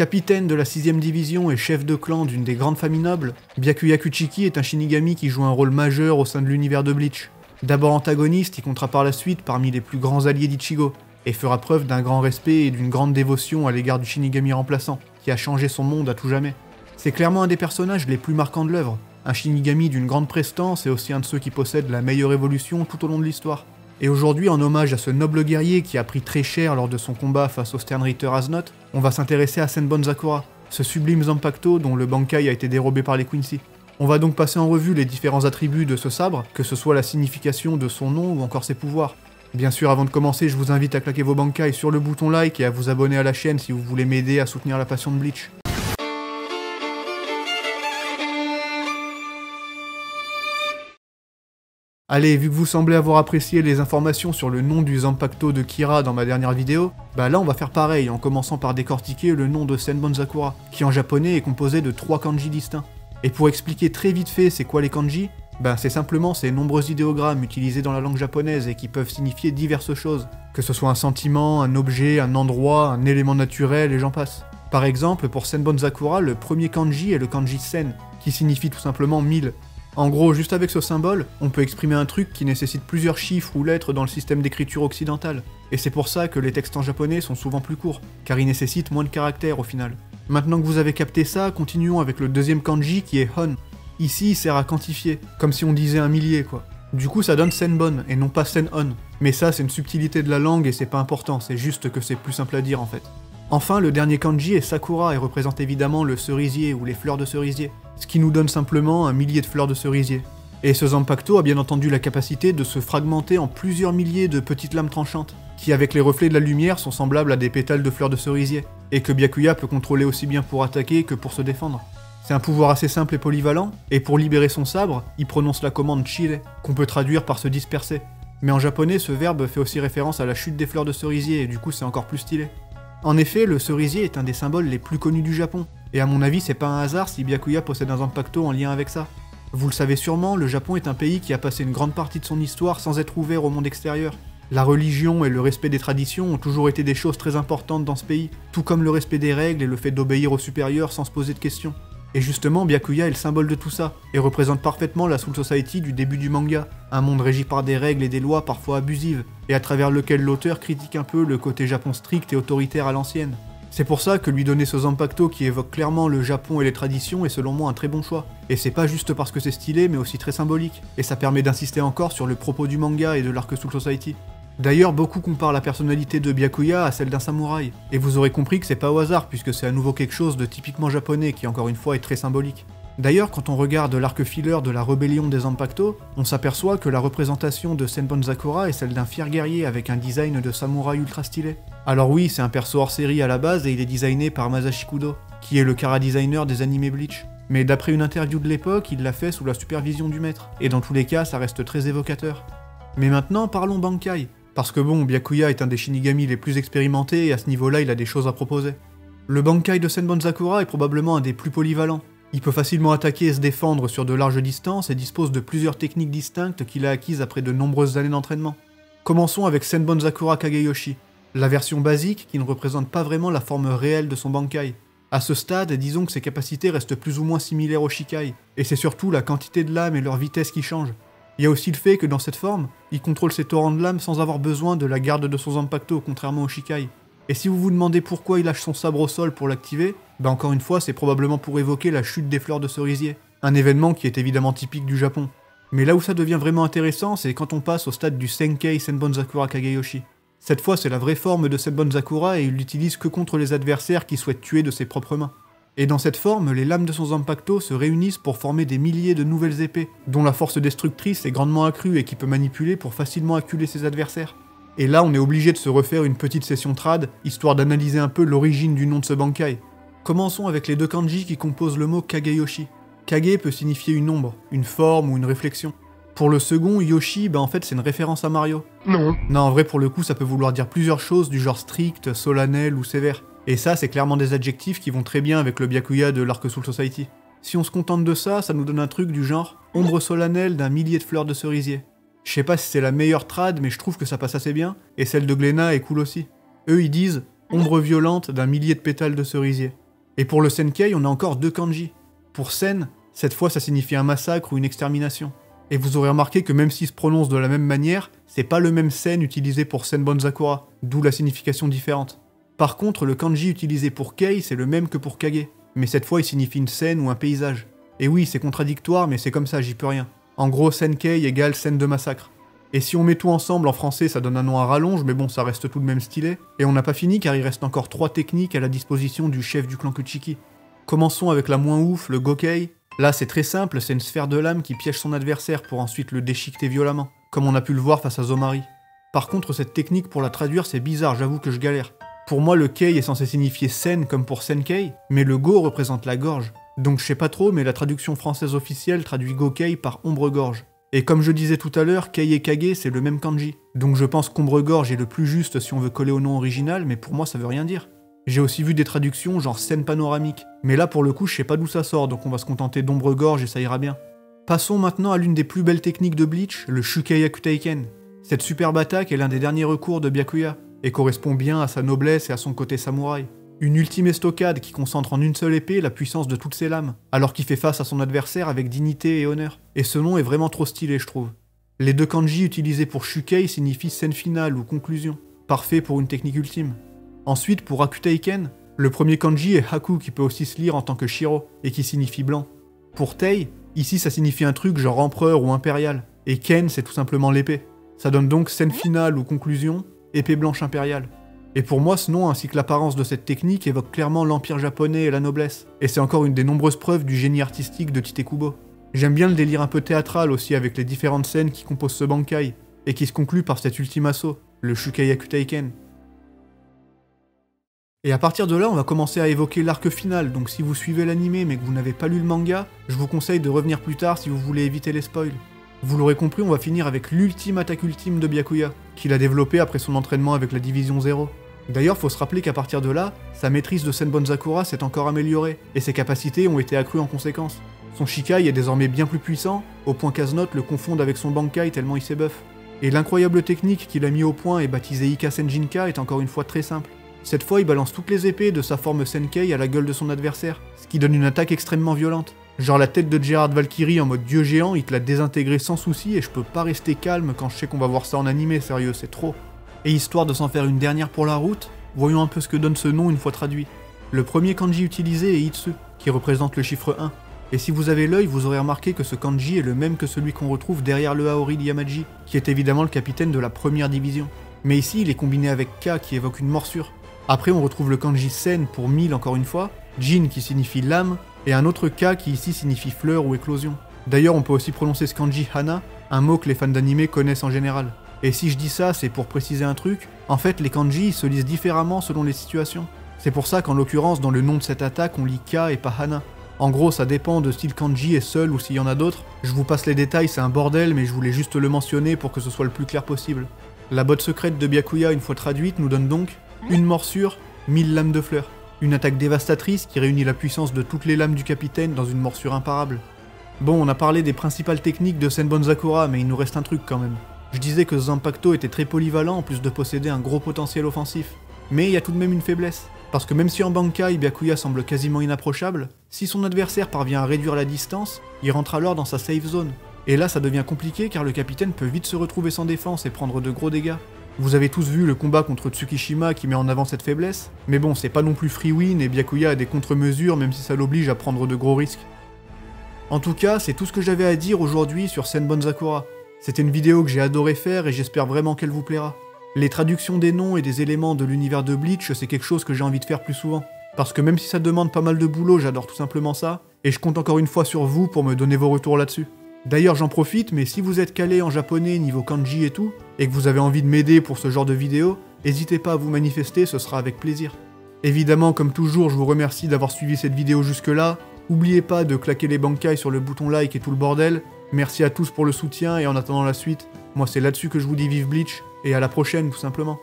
Capitaine de la 6ème division et chef de clan d'une des grandes familles nobles, Byakuya Kuchiki est un Shinigami qui joue un rôle majeur au sein de l'univers de Bleach. D'abord antagoniste, il comptera par la suite parmi les plus grands alliés d'Ichigo, et fera preuve d'un grand respect et d'une grande dévotion à l'égard du Shinigami remplaçant, qui a changé son monde à tout jamais. C'est clairement un des personnages les plus marquants de l'œuvre, un Shinigami d'une grande prestance et aussi un de ceux qui possèdent la meilleure évolution tout au long de l'histoire. Et aujourd'hui, en hommage à ce noble guerrier qui a pris très cher lors de son combat face au Sternritter Aznot, on va s'intéresser à Senbon Sakura, ce sublime Zanpakuto dont le Bankai a été dérobé par les Quincy. On va donc passer en revue les différents attributs de ce sabre, que ce soit la signification de son nom ou encore ses pouvoirs. Bien sûr, avant de commencer, je vous invite à claquer vos Bankai sur le bouton like et à vous abonner à la chaîne si vous voulez m'aider à soutenir la passion de Bleach. Allez, vu que vous semblez avoir apprécié les informations sur le nom du Zanpakuto de Kira dans ma dernière vidéo, bah là on va faire pareil en commençant par décortiquer le nom de Senbon Sakura, qui en japonais est composé de 3 kanji distincts. Et pour expliquer très vite fait c'est quoi les kanji, bah c'est simplement ces nombreux idéogrammes utilisés dans la langue japonaise et qui peuvent signifier diverses choses, que ce soit un sentiment, un objet, un endroit, un élément naturel et j'en passe. Par exemple, pour Senbon Sakura, le premier kanji est le kanji Sen, qui signifie tout simplement 1000. En gros, juste avec ce symbole, on peut exprimer un truc qui nécessite plusieurs chiffres ou lettres dans le système d'écriture occidental. Et c'est pour ça que les textes en japonais sont souvent plus courts, car ils nécessitent moins de caractères au final. Maintenant que vous avez capté ça, continuons avec le deuxième kanji qui est Hon. Ici, il sert à quantifier, comme si on disait un millier quoi. Du coup, ça donne Senbon et non pas Sen-On. Mais ça, c'est une subtilité de la langue et c'est pas important, c'est juste que c'est plus simple à dire en fait. Enfin, le dernier kanji est Sakura et représente évidemment le cerisier ou les fleurs de cerisier, ce qui nous donne simplement un millier de fleurs de cerisier. Et ce Zanpakuto a bien entendu la capacité de se fragmenter en plusieurs milliers de petites lames tranchantes, qui avec les reflets de la lumière sont semblables à des pétales de fleurs de cerisier, et que Byakuya peut contrôler aussi bien pour attaquer que pour se défendre. C'est un pouvoir assez simple et polyvalent, et pour libérer son sabre, il prononce la commande Chire, qu'on peut traduire par se disperser. Mais en japonais, ce verbe fait aussi référence à la chute des fleurs de cerisier, et du coup c'est encore plus stylé. En effet, le cerisier est un des symboles les plus connus du Japon, et à mon avis c'est pas un hasard si Byakuya possède un Zanpakuto en lien avec ça. Vous le savez sûrement, le Japon est un pays qui a passé une grande partie de son histoire sans être ouvert au monde extérieur. La religion et le respect des traditions ont toujours été des choses très importantes dans ce pays, tout comme le respect des règles et le fait d'obéir aux supérieurs sans se poser de questions. Et justement, Byakuya est le symbole de tout ça, et représente parfaitement la Soul Society du début du manga, un monde régi par des règles et des lois parfois abusives, et à travers lequel l'auteur critique un peu le côté Japon strict et autoritaire à l'ancienne. C'est pour ça que lui donner ce Zanpakuto qui évoque clairement le Japon et les traditions est selon moi un très bon choix. Et c'est pas juste parce que c'est stylé, mais aussi très symbolique, et ça permet d'insister encore sur le propos du manga et de l'arc Soul Society. D'ailleurs, beaucoup comparent la personnalité de Byakuya à celle d'un samouraï, et vous aurez compris que c'est pas au hasard puisque c'est à nouveau quelque chose de typiquement japonais qui encore une fois est très symbolique. D'ailleurs, quand on regarde l'arc filler de la rébellion des Zanpakuto, on s'aperçoit que la représentation de Senbon Sakura est celle d'un fier guerrier avec un design de samouraï ultra stylé. Alors oui, c'est un perso hors série à la base et il est designé par Masashi Kudo, qui est le chara-designer des animés Bleach. Mais d'après une interview de l'époque, il l'a fait sous la supervision du maître, et dans tous les cas, ça reste très évocateur. Mais maintenant, parlons Bankai. Parce que bon, Byakuya est un des Shinigami les plus expérimentés et à ce niveau-là, il a des choses à proposer. Le Bankai de Senbon Sakura est probablement un des plus polyvalents. Il peut facilement attaquer et se défendre sur de larges distances et dispose de plusieurs techniques distinctes qu'il a acquises après de nombreuses années d'entraînement. Commençons avec Senbon Sakura Kageyoshi, la version basique qui ne représente pas vraiment la forme réelle de son Bankai. À ce stade, disons que ses capacités restent plus ou moins similaires au Shikai, et c'est surtout la quantité de lames et leur vitesse qui changent. Il y a aussi le fait que dans cette forme, il contrôle ses torrents de lames sans avoir besoin de la garde de son Zanpakuto, contrairement au Shikai. Et si vous vous demandez pourquoi il lâche son sabre au sol pour l'activer, bah encore une fois c'est probablement pour évoquer la chute des fleurs de cerisier, un événement qui est évidemment typique du Japon. Mais là où ça devient vraiment intéressant, c'est quand on passe au stade du Senkei Senbon Sakura Kageyoshi. Cette fois c'est la vraie forme de Senbon Sakura et il l'utilise que contre les adversaires qui souhaitent tuer de ses propres mains. Et dans cette forme, les lames de son Zanpakuto se réunissent pour former des milliers de nouvelles épées, dont la force destructrice est grandement accrue et qui peut manipuler pour facilement acculer ses adversaires. Et là, on est obligé de se refaire une petite session trad, histoire d'analyser un peu l'origine du nom de ce Bankai. Commençons avec les deux kanji qui composent le mot Kageyoshi. Kage peut signifier une ombre, une forme ou une réflexion. Pour le second, Yoshi, en fait c'est une référence à Mario. Non, en vrai pour le coup ça peut vouloir dire plusieurs choses du genre strict, solennel ou sévère. Et ça, c'est clairement des adjectifs qui vont très bien avec le Byakuya de l'arc Soul Society. Si on se contente de ça, ça nous donne un truc du genre « ombre solennelle d'un millier de fleurs de cerisier ». Je sais pas si c'est la meilleure trad, mais je trouve que ça passe assez bien, et celle de Glénat est cool aussi. Eux, ils disent « ombre violente d'un millier de pétales de cerisier ». Et pour le Senkei, on a encore 2 kanji. Pour Sen, cette fois ça signifie un massacre ou une extermination. Et vous aurez remarqué que même s'il se prononce de la même manière, c'est pas le même Sen utilisé pour Senbonzakura, d'où la signification différente. Par contre, le kanji utilisé pour Kei, c'est le même que pour Kage, mais cette fois il signifie une scène ou un paysage. Et oui, c'est contradictoire, mais c'est comme ça, j'y peux rien. En gros, Senkei égale scène de massacre. Et si on met tout ensemble en français, ça donne un nom à rallonge, mais bon, ça reste tout de même stylé. Et on n'a pas fini car il reste encore 3 techniques à la disposition du chef du clan Kuchiki. Commençons avec la moins ouf, le Gokei. Là, c'est très simple, c'est une sphère de lame qui piège son adversaire pour ensuite le déchiqueter violemment, comme on a pu le voir face à Zomari. Par contre, cette technique, pour la traduire, c'est bizarre, j'avoue que je galère. Pour moi, le Kei est censé signifier Sen comme pour Senkei, mais le Go représente la gorge. Donc je sais pas trop, mais la traduction française officielle traduit Gokei par ombre-gorge. Et comme je disais tout à l'heure, Kei et Kage, c'est le même kanji. Donc je pense qu'ombre-gorge est le plus juste si on veut coller au nom original, mais pour moi ça veut rien dire. J'ai aussi vu des traductions genre scène panoramique, mais là pour le coup je sais pas d'où ça sort, donc on va se contenter d'ombre-gorge et ça ira bien. Passons maintenant à l'une des plus belles techniques de Bleach, le Shukeiyaku Teiken. Cette superbe attaque est l'un des derniers recours de Byakuya, et correspond bien à sa noblesse et à son côté samouraï. Une ultime estocade qui concentre en une seule épée la puissance de toutes ses lames, alors qu'il fait face à son adversaire avec dignité et honneur. Et ce nom est vraiment trop stylé, je trouve. Les 2 kanji utilisés pour Shukei signifient scène finale ou conclusion, parfait pour une technique ultime. Ensuite, pour Akuteiken, le premier kanji est Haku qui peut aussi se lire en tant que Shiro, et qui signifie blanc. Pour Tei, ici ça signifie un truc genre empereur ou impérial, et Ken c'est tout simplement l'épée. Ça donne donc scène finale ou conclusion, épée blanche impériale. Et pour moi, ce nom ainsi que l'apparence de cette technique évoque clairement l'empire japonais et la noblesse, et c'est encore une des nombreuses preuves du génie artistique de Tite Kubo. J'aime bien le délire un peu théâtral aussi avec les différentes scènes qui composent ce Bankai, et qui se conclut par cet ultime assaut, le Shukeiyaku Teiken. Et à partir de là, on va commencer à évoquer l'arc final, donc si vous suivez l'anime mais que vous n'avez pas lu le manga, je vous conseille de revenir plus tard si vous voulez éviter les spoils. Vous l'aurez compris, on va finir avec l'ultime attaque ultime de Byakuya, qu'il a développée après son entraînement avec la Division 0. D'ailleurs, faut se rappeler qu'à partir de là, sa maîtrise de Senbonzakura s'est encore améliorée, et ses capacités ont été accrues en conséquence. Son Shikai est désormais bien plus puissant, au point qu'Aznot le confonde avec son Bankai tellement il s'est buff. Et l'incroyable technique qu'il a mis au point et baptisée Ika Senjinka est encore une fois très simple. Cette fois, il balance toutes les épées de sa forme Senkei à la gueule de son adversaire, ce qui donne une attaque extrêmement violente. Genre la tête de Gerard Valkyrie en mode dieu géant, il te l'a désintégré sans souci et je peux pas rester calme quand je sais qu'on va voir ça en animé, sérieux, c'est trop. Et histoire de s'en faire une dernière pour la route, voyons un peu ce que donne ce nom une fois traduit. Le premier kanji utilisé est Itsu, qui représente le chiffre 1. Et si vous avez l'œil, vous aurez remarqué que ce kanji est le même que celui qu'on retrouve derrière le Aori de Yamaji, qui est évidemment le capitaine de la première division. Mais ici, il est combiné avec Ka qui évoque une morsure. Après, on retrouve le kanji Sen pour 1000 encore une fois, Jin qui signifie lame, et un autre Ka qui ici signifie fleur ou éclosion. D'ailleurs, on peut aussi prononcer ce kanji Hana, un mot que les fans d'anime connaissent en général. Et si je dis ça, c'est pour préciser un truc, en fait les kanji se lisent différemment selon les situations. C'est pour ça qu'en l'occurrence, dans le nom de cette attaque, on lit Ka et pas Hana. En gros, ça dépend de si le kanji est seul ou s'il y en a d'autres. Je vous passe les détails, c'est un bordel, mais je voulais juste le mentionner pour que ce soit le plus clair possible. La botte secrète de Byakuya, une fois traduite, nous donne donc une morsure, 1000 lames de fleurs. Une attaque dévastatrice qui réunit la puissance de toutes les lames du capitaine dans une morsure imparable. Bon, on a parlé des principales techniques de Senbonzakura, mais il nous reste un truc quand même. Je disais que Zanpakuto était très polyvalent en plus de posséder un gros potentiel offensif. Mais il y a tout de même une faiblesse. Parce que même si en Bankai, Byakuya semble quasiment inapprochable, si son adversaire parvient à réduire la distance, il rentre alors dans sa safe zone. Et là ça devient compliqué car le capitaine peut vite se retrouver sans défense et prendre de gros dégâts. Vous avez tous vu le combat contre Tsukishima qui met en avant cette faiblesse, mais bon, c'est pas non plus free win et Byakuya a des contre-mesures même si ça l'oblige à prendre de gros risques. En tout cas, c'est tout ce que j'avais à dire aujourd'hui sur Senbonzakura. C'était une vidéo que j'ai adoré faire et j'espère vraiment qu'elle vous plaira. Les traductions des noms et des éléments de l'univers de Bleach, c'est quelque chose que j'ai envie de faire plus souvent. Parce que même si ça demande pas mal de boulot, j'adore tout simplement ça, et je compte encore une fois sur vous pour me donner vos retours là-dessus. D'ailleurs j'en profite, mais si vous êtes calé en japonais niveau kanji et tout, et que vous avez envie de m'aider pour ce genre de vidéo, n'hésitez pas à vous manifester, ce sera avec plaisir. Évidemment, comme toujours, je vous remercie d'avoir suivi cette vidéo jusque-là. N'oubliez pas de claquer les bankai sur le bouton like et tout le bordel. Merci à tous pour le soutien, et en attendant la suite, moi c'est là-dessus que je vous dis vive Bleach, et à la prochaine tout simplement.